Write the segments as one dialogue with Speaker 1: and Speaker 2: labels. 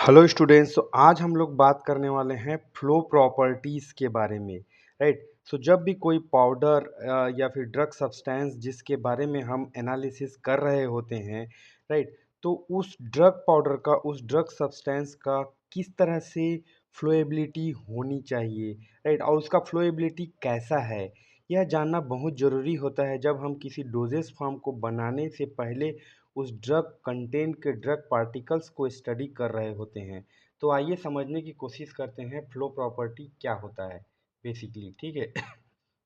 Speaker 1: Hello students. तो आज हम लोग बात करने वाले हैं फ्लो प्रॉपर्टीज़ के बारे में। राइट। सो जब भी कोई पाउडर या फिर ड्रग सब्सटेंस जिसके बारे में हम एनालिसिस कर रहे होते हैं, राइट, तो उस ड्रग पाउडर का, उस ड्रग सब्सटेंस का किस तरह से फ्लोएबिलिटी होनी चाहिए, राइट, और उसका फ्लोएबिलिटी कैसा है, यह जानना बहुत ज़रूरी होता है जब हम किसी डोजेस फॉर्म को बनाने से पहले उस ड्रग कंटेंट के ड्रग पार्टिकल्स को स्टडी कर रहे होते हैं। तो आइए समझने की कोशिश करते हैं फ्लो प्रॉपर्टी क्या होता है बेसिकली। ठीक है।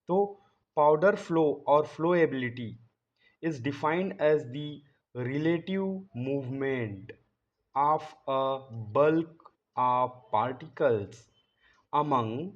Speaker 1: तो पाउडर फ्लो और flowability is defined as the relative movement of a bulk of particles among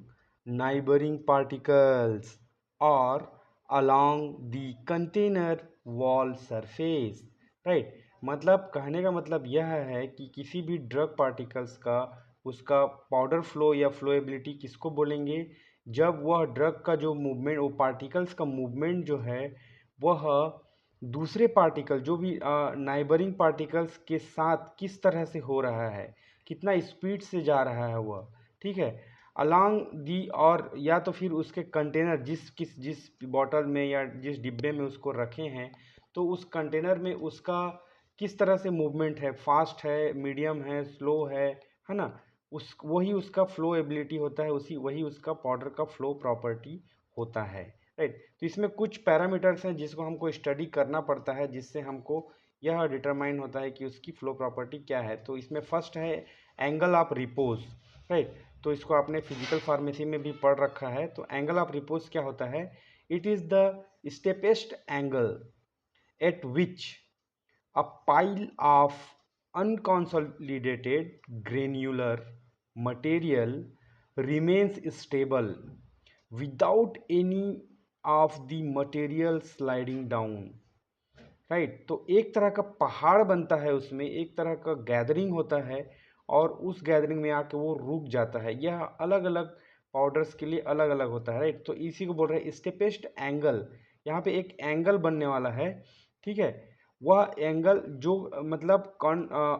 Speaker 1: neighboring particles or along the container wall surface। Right. मतलब कहने का मतलब यह है कि किसी भी ड्रग पार्टिकल्स का उसका पाउडर फ्लो या फ्लोएबिलिटी किसको बोलेंगे, जब वह ड्रग का जो मूवमेंट, वो पार्टिकल्स का मूवमेंट जो है वह दूसरे पार्टिकल जो भी नाइबरिंग पार्टिकल्स के साथ किस तरह से हो रहा है, कितना स्पीड से जा रहा है वह। ठीक है। अलॉन्ग दी, और या तो फिर उसके कंटेनर जिस बॉटल में या जिस डिब्बे में उसको रखे हैं, तो उस कंटेनर में उसका किस तरह से मूवमेंट है, फास्ट है, मीडियम है, स्लो है ना। उस वही उसका फ्लो एबिलिटी होता है, उसी वही उसका पाउडर का फ्लो प्रॉपर्टी होता है। राइट। तो इसमें कुछ पैरामीटर्स हैं जिसको हमको स्टडी करना पड़ता है, जिससे हमको यह डिटरमाइन होता है कि उसकी फ्लो प्रॉपर्टी क्या है। तो इसमें फर्स्ट है एंगल ऑफ रिपोज। राइट। तो इसको आपने फिजिकल फार्मेसी में भी पढ़ रखा है। तो एंगल ऑफ रिपोज क्या होता है? It is the steepest angle at which a pile of unconsolidated granular material remains stable without any of the material sliding down। Right. तो एक तरह का पहाड़ बनता है, उसमें एक तरह का गैदरिंग होता है, और उस गैदरिंग में आके वो रुक जाता है। यह अलग अलग पाउडर्स के लिए अलग अलग होता है। राइट। तो इसी को बोल रहे हैं स्टेपेस्ट एंगल। यहाँ पे एक एंगल बनने वाला है। ठीक है। वह एंगल जो मतलब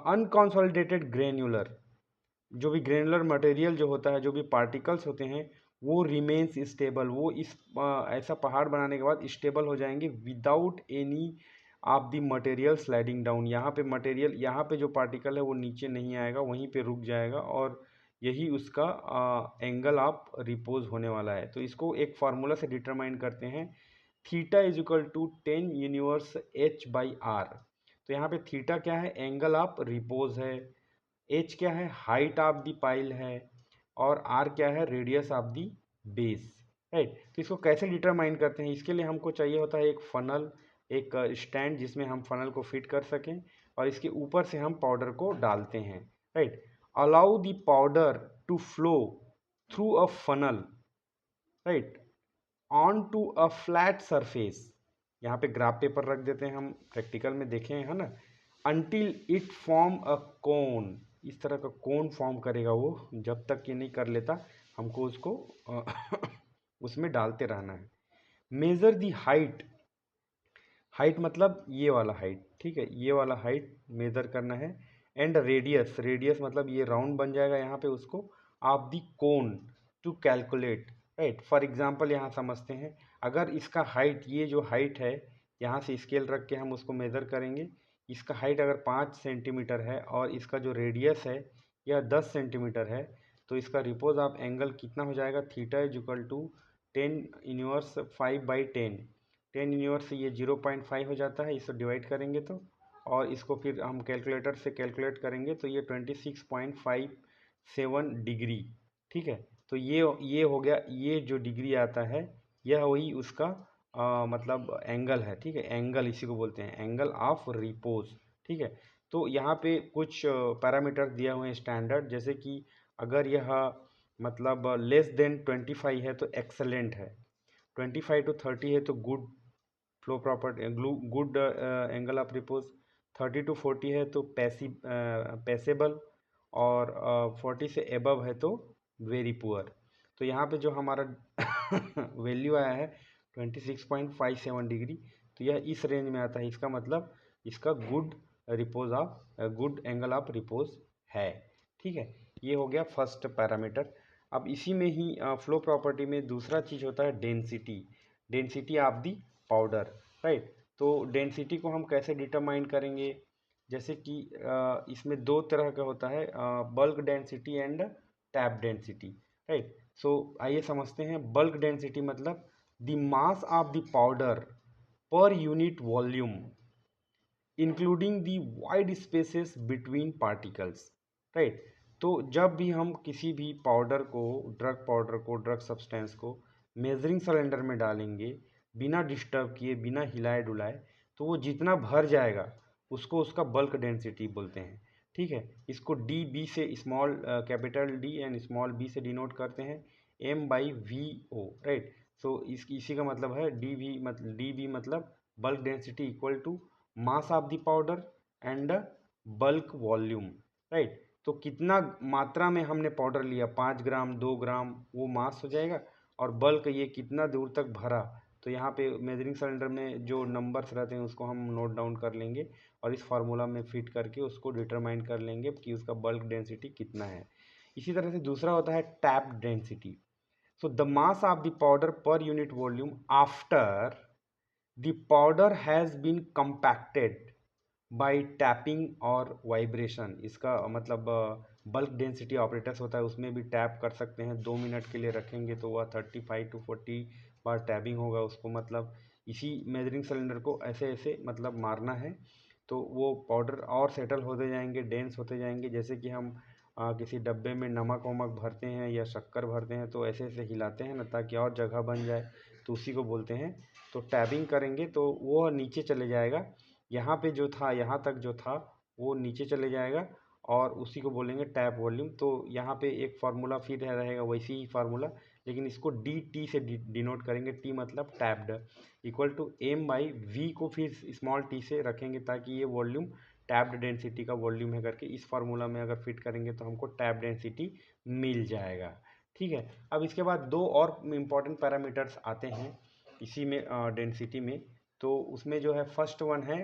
Speaker 1: अनकॉन्सोलिडेटेड ग्रेन्यूलर, जो भी ग्रेनुलर मटेरियल जो होता है, जो भी पार्टिकल्स होते हैं, वो रिमेन्स स्टेबल। वो इस ऐसा पहाड़ बनाने के बाद स्टेबल हो जाएंगे without any of the material sliding down. यहाँ पे मटेरियल, यहाँ पे जो पार्टिकल है वो नीचे नहीं आएगा, वहीं पे रुक जाएगा, और यही उसका एंगल ऑफ रिपोज होने वाला है। तो इसको एक फार्मूला से डिटरमाइन करते हैं, theta is equal to 10 inverse H by R. तो यहाँ पे थीटा क्या है? एंगल ऑफ रिपोज है। एच क्या है? हाइट ऑफ द पाइल है। और आर क्या है? Radius of the base. Right. तो इसको कैसे डिटरमाइन करते हैं? इसके लिए हमको चाहिए होता है एक फनल, एक स्टैंड जिसमें हम फनल को फिट कर सकें, और इसके ऊपर से हम पाउडर को डालते हैं। Right. Allow the powder to flow through a funnel, right, on to a flat surface. यहाँ पे ग्राफ पेपर रख देते हैं, हम प्रैक्टिकल में देखे हैं, है ना। अनटिल इट फॉर्म अ कोन। इस तरह का कोन फॉर्म करेगा वो, जब तक ये नहीं कर लेता हमको उसको उसमें डालते रहना है। Measure the height. हाइट मतलब ये वाला हाइट। ठीक है, ये वाला हाइट मेजर करना है। एंड रेडियस, रेडियस मतलब ये राउंड बन जाएगा यहाँ पे, उसको आप the cone to calculate. Right. For example यहाँ समझते हैं, अगर इसका हाइट, ये जो हाइट है, यहाँ से स्केल रख के हम उसको मेज़र करेंगे। इसका हाइट अगर 5 सेंटीमीटर है और इसका जो रेडियस है यह 10 सेंटीमीटर है, तो इसका रिपोज ऑफ एंगल कितना हो जाएगा? Theta is equal to 10 inverse 5/10। 10 inverse से ये 0.5 हो जाता है, इसको डिवाइड करेंगे तो, और इसको फिर हम कैलकुलेटर से कैलकुलेट करेंगे तो ये 26.57 डिग्री। ठीक है। तो ये हो गया, ये जो डिग्री आता है यह वही उसका मतलब एंगल है। ठीक है, एंगल इसी को बोलते हैं एंगल ऑफ रिपोज। ठीक है। तो यहाँ पे कुछ पैरामीटर दिए हुए हैं स्टैंडर्ड, जैसे कि अगर यह मतलब लेस देन 25 है तो एक्सेलेंट है, 25 to 30 है तो good flow property, good angle of repose, 30 to 40 है तो पैसेबल, और 40 से एबव है तो वेरी पुअर। तो यहाँ पे जो हमारा वैल्यू आया है 26.57 डिग्री, तो यह इस रेंज में आता है। इसका मतलब इसका good repose of, good angle of repose है। ठीक है, ये हो गया फर्स्ट पैरामीटर। अब इसी में ही फ्लो प्रॉपर्टी में दूसरा चीज़ होता है density, density of the powder, right. तो डेंसिटी को हम कैसे डिटरमाइन करेंगे, जैसे कि इसमें दो तरह का होता है, bulk density and tap density, right. So आइए समझते हैं। बल्क डेंसिटी मतलब the mass of the powder per unit volume including the void spaces between particles, right. तो जब भी हम किसी भी पाउडर को ड्रग सब्सटेंस को मेजरिंग सिलेंडर में डालेंगे, बिना डिस्टर्ब किए, बिना हिलाए डुलाए, तो वो जितना भर जाएगा उसको उसका बल्क डेंसिटी बोलते हैं, ठीक है। इसको डी बी से small capital D and small B से डिनोट करते हैं, M by V O, right. So इसी का मतलब है डी बी मतलब bulk density equal to mass of the powder and bulk volume, right. तो कितना मात्रा में हमने पाउडर लिया, 5 ग्राम 2 ग्राम, वो मास हो जाएगा। और बल्क ये कितना दूर तक भरा, तो यहाँ पे मेजरिंग सिलेंडर में जो नंबर्स रहते हैं उसको हम नोट डाउन कर लेंगे और इस फार्मूला में फिट करके उसको डिटरमाइन कर लेंगे कि उसका बल्क डेंसिटी कितना है। इसी तरह से दूसरा होता है tap density. So the mass of the powder per unit volume after the powder has been compacted by tapping और वाइब्रेशन। इसका मतलब बल्क डेंसिटी ऑपरेटर्स होता है, उसमें भी टैप कर सकते हैं। 2 मिनट के लिए रखेंगे तो वह 35 to 40 बार टैपिंग होगा उसको, मतलब इसी मेजरिंग सिलेंडर को ऐसे ऐसे मतलब मारना है, तो वो पाउडर और सेटल होते जाएंगे, डेंस होते जाएंगे। जैसे कि हम किसी डब्बे में नमक वमक भरते हैं या शक्कर भरते हैं तो ऐसे ऐसे हिलाते हैं ना ताकि और जगह बन जाए, तो उसी को बोलते हैं। तो टैबिंग करेंगे तो वो नीचे चले जाएगा, यहाँ पे जो था, यहाँ तक जो था वो नीचे चले जाएगा और उसी को बोलेंगे टैप वॉल्यूम। तो यहाँ पे एक फार्मूला फिर रहेगा, वैसे ही फार्मूला, लेकिन इसको डी टी से डिनोट करेंगे। टी मतलब tapped, equal to M by V को फिर स्मॉल टी से रखेंगे ताकि ये वॉल्यूम टैप्ड डेंसिटी का वॉल्यूम है करके इस फार्मूला में अगर फिट करेंगे तो हमको टैप डेंसिटी मिल जाएगा, ठीक है। अब इसके बाद दो और इम्पॉर्टेंट पैरामीटर्स आते हैं इसी में डेंसिटी में। तो उसमें जो है फर्स्ट वन है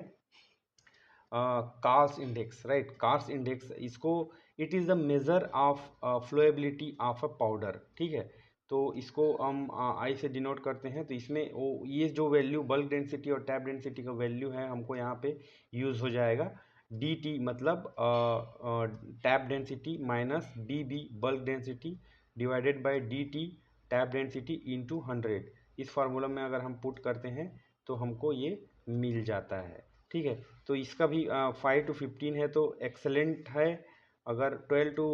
Speaker 1: Carr's index, right. Carr's index, इसको it is the measure of flowability of a powder, ठीक है। तो इसको हम आई से डिनोट करते हैं। तो इसमें वो ये जो वैल्यू बल्क डेंसिटी और टैप डेंसिटी का वैल्यू है हमको यहाँ पे यूज़ हो जाएगा। डी टी मतलब tap density minus D B bulk density divided by D T tap density into 100। इस फार्मूला में अगर हम पुट करते हैं तो हमको ये मिल जाता है, ठीक है। तो इसका भी 5 to 15 है तो एक्सलेंट है, अगर 12 to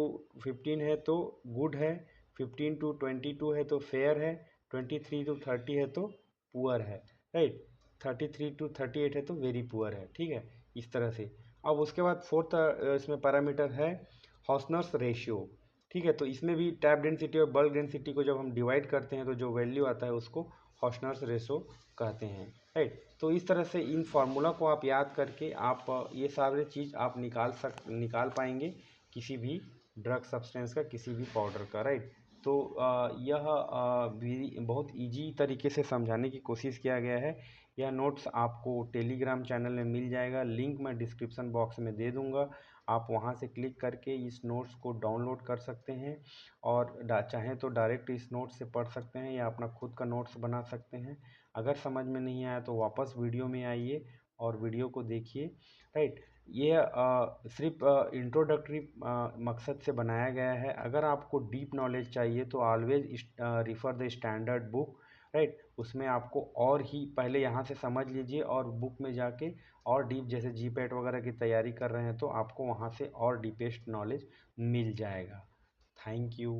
Speaker 1: 15 है तो गुड है, 15 to 22 है तो फेयर है, 23 to 30 है तो पुअर है, राइट। 33 to 38 है तो वेरी पुअर है, ठीक है, इस तरह से। अब उसके बाद फोर्थ इसमें पैरामीटर है हॉसनर्स रेशियो, ठीक है। तो इसमें भी टैप डेंसिटी और बल्क डेंसिटी को जब हम डिवाइड करते हैं तो जो वैल्यू आता है उसको हॉसनर्स रेशो कहते हैं, राइट। तो इस तरह से इन फार्मूला को आप याद करके आप ये सारे चीज़ आप निकाल पाएंगे किसी भी ड्रग सब्सटेंस का, किसी भी पाउडर का, राइट। तो यह भी बहुत इजी तरीके से समझाने की कोशिश किया गया है। यह नोट्स आपको टेलीग्राम चैनल में मिल जाएगा, लिंक मैं डिस्क्रिप्शन बॉक्स में दे दूंगा। आप वहां से क्लिक करके इस नोट्स को डाउनलोड कर सकते हैं और चाहें तो डायरेक्ट इस नोट्स से पढ़ सकते हैं या अपना खुद का नोट्स बना सकते हैं। अगर समझ में नहीं आया तो वापस वीडियो में आइए और वीडियो को देखिए, राइट। ये सिर्फ इंट्रोडक्टरी मकसद से बनाया गया है। अगर आपको डीप नॉलेज चाहिए तो always refer the standard book, right. उसमें आपको और ही पहले यहाँ से समझ लीजिए और बुक में जाके और डीप, जैसे जी पैट वगैरह की तैयारी कर रहे हैं तो आपको वहाँ से और डीपेस्ट नॉलेज मिल जाएगा। Thank you.